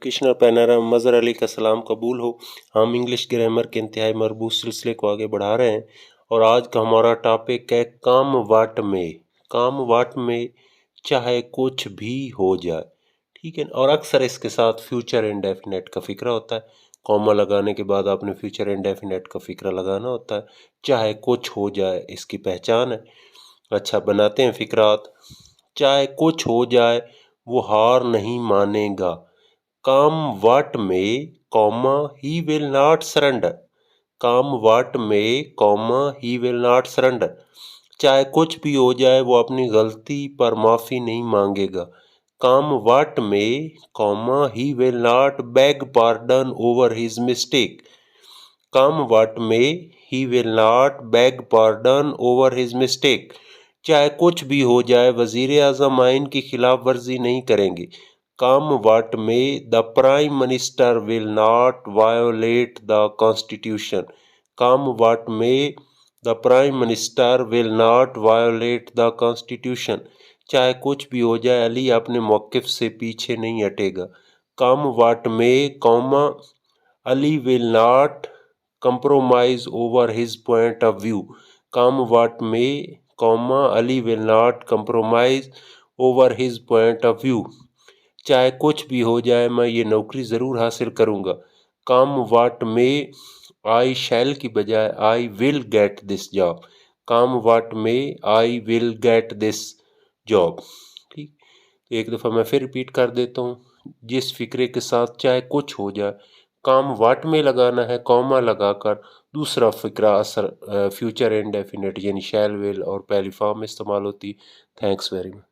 कृष्णा पैनाराम मज़हर अली का सलाम कबूल हो। हम इंग्लिश ग्रामर के इंतहाई मरबूत सिलसिले को आगे बढ़ा रहे हैं और आज का हमारा टॉपिक है काम वाट में। काम वाट में चाहे कुछ भी हो जाए, ठीक है। और अक्सर इसके साथ फ्यूचर इंडेफिनेट का फिक्रा होता है। कॉमा लगाने के बाद आपने फ्यूचर इंडेफिनेट का फिक्रा लगाना होता है। चाहे कुछ हो जाए इसकी पहचान है। अच्छा, बनाते हैं फिक्रात। चाहे कुछ हो जाए वो हार नहीं मानेगा। काम what may comma he will not surrender. काम what may comma he will not surrender. चाहे कुछ भी हो जाए वो अपनी गलती पर माफ़ी नहीं मांगेगा। Come what may comma he will not beg pardon over his mistake. Come what may he will not beg pardon over his mistake. चाहे कुछ भी हो जाए वजीर आज़म आइन की खिलाफ वर्जी नहीं करेंगे। काम वाट में the prime minister will not violet the constitution. काम वाट में the prime minister will not violet the constitution. चाहे कुछ भी हो जाए अली अपने मौक़िफ़ से पीछे नहीं हटेगा। काम वाट में comma Ali will not compromise over his point of view. काम वाट में comma Ali will not compromise over his point of view. चाहे कुछ भी हो जाए मैं ये नौकरी ज़रूर हासिल करूँगा। काम वाट में आई शैल की बजाय I will get this job. काम वाट में I will get this job. ठीक, तो एक दफ़ा मैं फिर रिपीट कर देता हूँ। जिस फिक्रे के साथ चाहे कुछ हो जाए काम वाट में लगाना है कॉमा लगाकर। दूसरा फिक्रा असर फ्यूचर इंडेफिनिट यानी शैल विल और पहली फॉर्म में इस्तेमाल होती। Thanks very much.